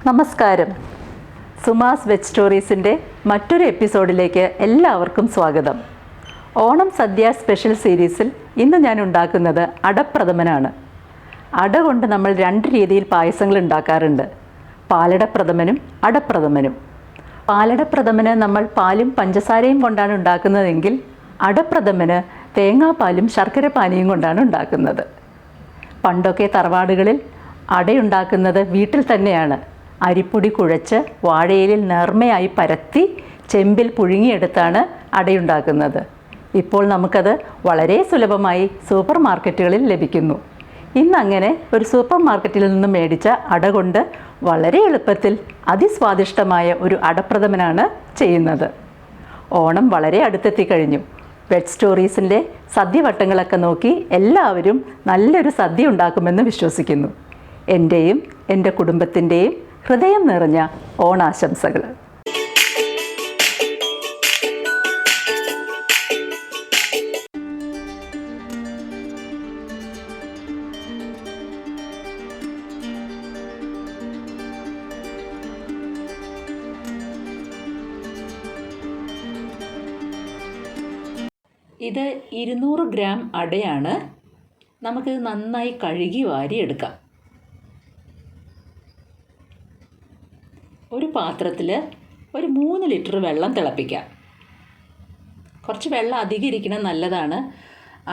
നമസ്കാരം. സുമാസ് വെജ് സ്റ്റോറീസിൻ്റെ മറ്റൊരു എപ്പിസോഡിലേക്ക് എല്ലാവർക്കും സ്വാഗതം. ഓണം സദ്യ സ്പെഷ്യൽ സീരീസിൽ ഇന്ന് ഞാൻ ഉണ്ടാക്കുന്നത് അടപ്രഥമനാണ്. അട കൊണ്ട് നമ്മൾ രണ്ട് രീതിയിൽ പായസങ്ങൾ ഉണ്ടാക്കാറുണ്ട്. പാലടപ്രഥമനും അടപ്രഥമനും. പാലടപ്രഥമന് നമ്മൾ പാലും പഞ്ചസാരയും കൊണ്ടാണ് ഉണ്ടാക്കുന്നതെങ്കിൽ അടപ്രഥമന് തേങ്ങാപ്പാലും ശർക്കര പാനിയും കൊണ്ടാണ് ഉണ്ടാക്കുന്നത്. പണ്ടൊക്കെ തറവാടുകളിൽ അടയുണ്ടാക്കുന്നത് വീട്ടിൽ തന്നെയാണ്. അരിപ്പൊടി കുഴച്ച് വാഴയിലിൽ നേർമയായി പരത്തി ചെമ്പിൽ പുഴുങ്ങിയെടുത്താണ് അടയുണ്ടാക്കുന്നത്. ഇപ്പോൾ നമുക്കത് വളരെ സുലഭമായി സൂപ്പർ മാർക്കറ്റുകളിൽ ലഭിക്കുന്നു. ഇന്നങ്ങനെ ഒരു സൂപ്പർ മാർക്കറ്റിൽ നിന്നും മേടിച്ച അട കൊണ്ട് വളരെ എളുപ്പത്തിൽ അതിസ്വാദിഷ്ടമായ ഒരു അടപ്രഥമനാണ് ചെയ്യുന്നത്. ഓണം വളരെ അടുത്തെത്തിക്കഴിഞ്ഞു. വെജ് സ്റ്റോറീസിൻ്റെ സദ്യവട്ടങ്ങളൊക്കെ നോക്കി എല്ലാവരും നല്ലൊരു സദ്യ ഉണ്ടാക്കുമെന്ന് വിശ്വസിക്കുന്നു. എൻ്റെയും എൻ്റെ കുടുംബത്തിൻ്റെയും ഹൃദയം നിറഞ്ഞ ഓണാശംസകൾ. ഇത് 200 ഗ്രാം അടയാണ്. നമുക്കിത് നന്നായി കഴുകി വാരിയെടുക്കാം. ഒരു പാത്രത്തിൽ ഒരു 3 ലിറ്റർ വെള്ളം തിളപ്പിക്കാം. കുറച്ച് വെള്ളം അധികം ഇരിക്കണം, നല്ലതാണ്.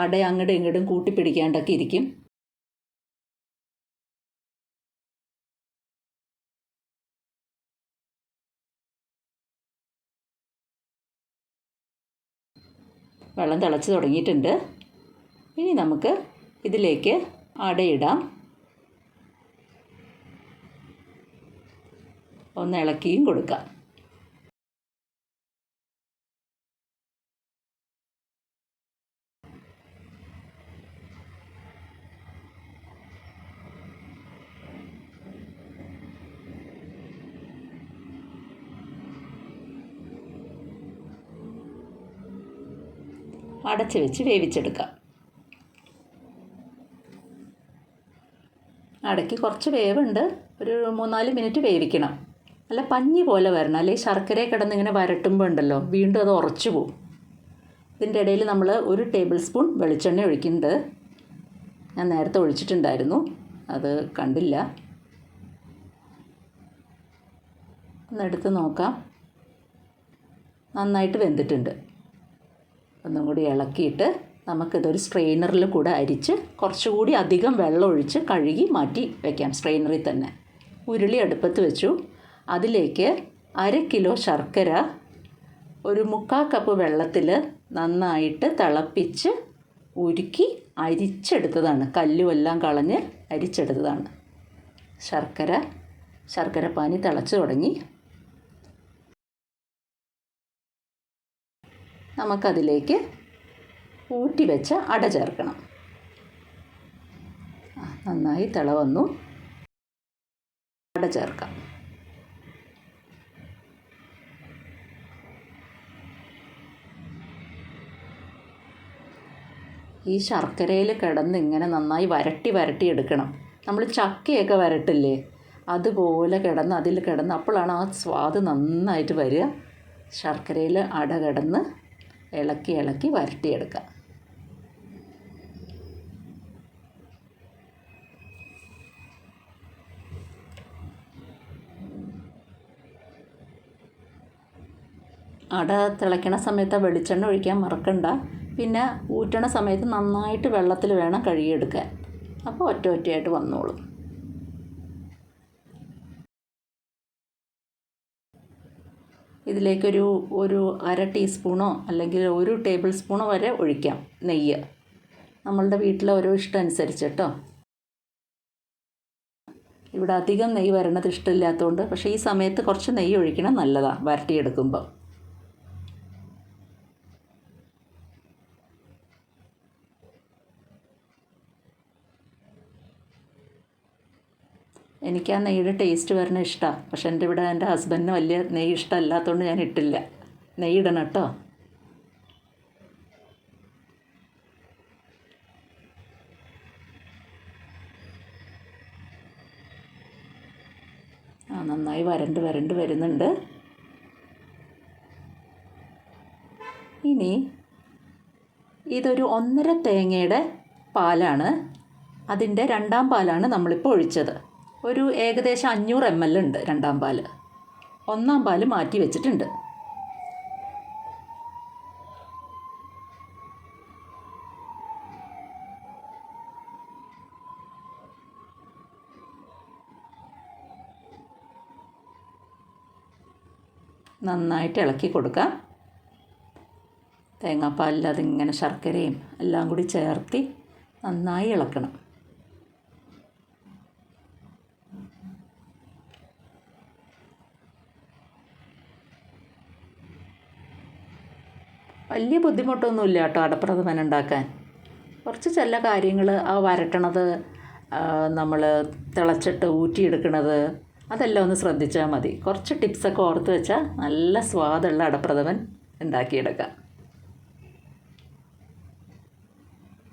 അട അങ്ങോട്ടും ഇങ്ങോട്ടും കൂട്ടിപ്പിടിക്കാണ്ടൊക്കെ ഇരിക്കും. വെള്ളം തിളച്ച് തുടങ്ങിയിട്ടുണ്ട്. ഇനി നമുക്ക് ഇതിലേക്ക് അടയിടാം. ഒന്ന് ഇളക്കിയും കൊടുക്കാം. അടച്ച് വെച്ച് വേവിച്ചെടുക്കാം. അടയ്ക്ക് കുറച്ച് വേവുണ്ട്. ഒരു 3-4 മിനിറ്റ് വേവിക്കണം. നല്ല പഞ്ഞി പോലെ വരണം, അല്ലെങ്കിൽ ശർക്കരയെ കിടന്ന് ഇങ്ങനെ വരട്ടുമ്പോൾ ഉണ്ടല്ലോ വീണ്ടും അത് ഉറച്ചു പോകും. ഇതിൻ്റെ ഇടയിൽ നമ്മൾ 1 ടേബിൾ സ്പൂൺ വെളിച്ചെണ്ണ ഒഴിക്കുന്നുണ്ട്. ഞാൻ നേരത്തെ ഒഴിച്ചിട്ടുണ്ടായിരുന്നു, അത് കണ്ടില്ല. ഒന്നെടുത്ത് നോക്കാം. നന്നായിട്ട് വെന്തിട്ടുണ്ട്. ഒന്നും കൂടി ഇളക്കിയിട്ട് നമുക്കിതൊരു സ്ട്രെയിനറിൽ കൂടെ അരിച്ച് കുറച്ചുകൂടി അധികം വെള്ളം ഒഴിച്ച് കഴുകി മാറ്റി വയ്ക്കാം. സ്ട്രെയിനറിൽ തന്നെ ഉരുളി അടുപ്പത്ത് വെച്ചു. അതിലേക്ക് 1/2 കിലോ ശർക്കര ഒരു 1/4 കപ്പ് വെള്ളത്തിൽ നന്നായിട്ട് തിളപ്പിച്ച് ഉരുക്കി അരിച്ചെടുത്തതാണ്. കല്ലുമെല്ലാം കളഞ്ഞ് അരിച്ചെടുത്തതാണ്. ശർക്കര പാനി തിളച്ച് തുടങ്ങി. നമുക്കതിലേക്ക് ഊറ്റി വെച്ച അട ചേർക്കണം. നന്നായി തിള വന്നു. അട ചേർക്കാം. ഈ ശർക്കരയിൽ കിടന്ന് ഇങ്ങനെ നന്നായി വരട്ടി എടുക്കണം. നമ്മൾ ചക്കയൊക്കെ വരട്ടില്ലേ, അതുപോലെ കിടന്ന് അതിൽ കിടന്ന് അപ്പോഴാണ് ആ സ്വാദ് നന്നായിട്ട് വരിക. ശർക്കരയിൽ അട കിടന്ന് ഇളക്കി വരട്ടിയെടുക്കാം. അട തിളയ്ക്കണ സമയത്ത് വെളിച്ചെണ്ണ ഒഴിക്കാൻ മറക്കണ്ട. പിന്നെ ഊറ്റണ സമയത്ത് നന്നായിട്ട് വെള്ളത്തിൽ വേണം കഴുകിയെടുക്കാൻ. അപ്പോൾ ഒറ്റയായിട്ട് വന്നോളും. ഇതിലേക്കൊരു 1/2 ടീസ്പൂണോ അല്ലെങ്കിൽ 1 ടേബിൾ സ്പൂണോ വരെ ഒഴിക്കാം നെയ്യ്. നമ്മളുടെ വീട്ടിലെ ഓരോ ഇഷ്ടം അനുസരിച്ച് കേട്ടോ. ഇവിടെ അധികം നെയ്യ് വരണത് ഇഷ്ടമില്ലാത്തതുകൊണ്ട്, പക്ഷേ ഈ സമയത്ത് കുറച്ച് നെയ്യ് ഒഴിക്കണം, നല്ലതാണ് വരട്ടിയെടുക്കുമ്പോൾ. എനിക്ക് ആ നെയ്യുടെ ടേസ്റ്റ് വരണ ഇഷ്ടമാണ്. പക്ഷെ എൻ്റെ ഹസ്ബൻഡിന് വലിയ നെയ്യ് ഇഷ്ടമല്ലാത്തതുകൊണ്ട് ഞാൻ ഇട്ടില്ല. നെയ്യ് ഇടണം കേട്ടോ. നന്നായി വരണ്ട് വരുന്നുണ്ട്. ഇനി ഇതൊരു 1.5 തേങ്ങയുടെ പാലാണ്. അതിൻ്റെ രണ്ടാം പാലാണ് നമ്മളിപ്പോൾ ഒഴിച്ചത്. ഒരു ഏകദേശം 500 ml ഉണ്ട് രണ്ടാം പാൽ. ഒന്നാം പാൽ മാറ്റി വെച്ചിട്ടുണ്ട്. നന്നായിട്ട് ഇളക്കി കൊടുക്കാം. തേങ്ങാപ്പാലിൽ അതിങ്ങനെ ശർക്കരയും എല്ലാം കൂടി ചേർത്തി നന്നായി ഇളക്കണം. വലിയ ബുദ്ധിമുട്ടൊന്നുമില്ല കേട്ടോ അടപ്രഥമൻ ഉണ്ടാക്കാൻ. കുറച്ച് ചില കാര്യങ്ങൾ വരട്ടണത്, നമ്മൾ തിളച്ചിട്ട് ഊറ്റിയെടുക്കണത്, അതെല്ലാം ഒന്ന് ശ്രദ്ധിച്ചാൽ മതി. കുറച്ച് ടിപ്സൊക്കെ ഓർത്ത് വെച്ചാൽ നല്ല സ്വാദുള്ള അടപ്രഥമൻ ഉണ്ടാക്കിയെടുക്കാം.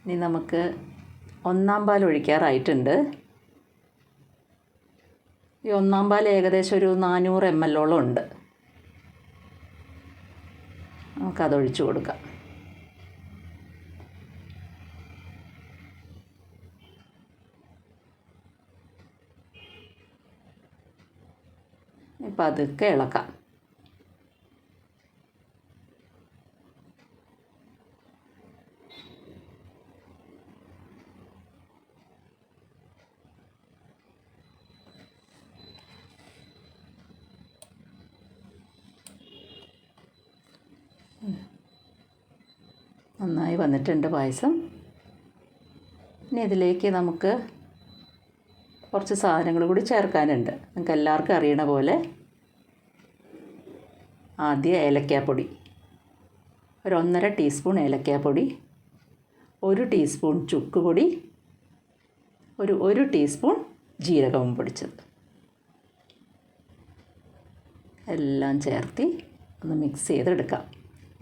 ഇനി നമുക്ക് ഒന്നാം പാൽ ഒഴിക്കാറായിട്ടുണ്ട്. ഈ ഒന്നാം പാൽ ഏകദേശം ഒരു 400 ml ഉണ്ട്. നമുക്കതൊഴിച്ച് കൊടുക്കാം. ഇപ്പം അതൊക്കെ ഇളക്കാം. നന്നായി വന്നിട്ടുണ്ട് പായസം. ഇനി ഇതിലേക്ക് നമുക്ക് കുറച്ച് സാധനങ്ങൾ കൂടി ചേർക്കാനുണ്ട്. നിങ്ങൾക്ക് എല്ലാവർക്കും അറിയണ പോലെ ആദ്യം ഏലക്കാപ്പൊടി, ഒരു 1.5 ടീസ്പൂൺ ഏലക്കാപ്പൊടി, 1 ടീസ്പൂൺ ചുക്ക് പൊടി, ഒരു ടീസ്പൂൺ ജീരകവും പൊടിച്ചത് എല്ലാം ചേർത്തി ഒന്ന് മിക്സ് ചെയ്തെടുക്കാം.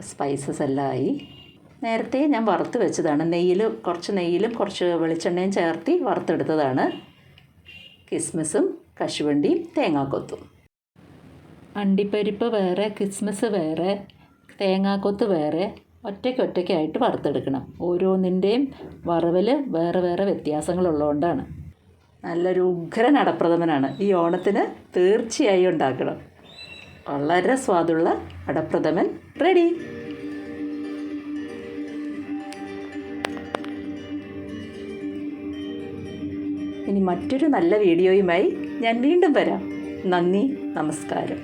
സ്പൈസസ് എല്ലാം ആയി. നേരത്തെ ഞാൻ വറുത്ത് വെച്ചതാണ്. കുറച്ച് നെയ്യിലും കുറച്ച് വെളിച്ചെണ്ണയും ചേർത്തി വറുത്തെടുത്തതാണ്. കിസ്മിസും കശുവണ്ടിയും തേങ്ങാക്കൊത്തും. അണ്ടിപ്പരിപ്പ് വേറെ, കിസ്മിസ് വേറെ, തേങ്ങാക്കൊത്ത് വേറെ, ഒറ്റയ്ക്കായിട്ട് വറുത്തെടുക്കണം. ഓരോന്നിൻ്റെയും വറവിൽ വേറെ വേറെ വ്യത്യാസങ്ങളുള്ളതുകൊണ്ടാണ്. നല്ലൊരു ഉഗ്രൻ അടപ്രഥമനാണ്. ഈ ഓണത്തിന് തീർച്ചയായും ഉണ്ടാക്കണം. വളരെ സ്വാദുള്ള അടപ്രഥമൻ റെഡി. ഇനി മറ്റൊരു നല്ല വീഡിയോയുമായി ഞാൻ വീണ്ടും വരാം. നന്ദി, നമസ്കാരം.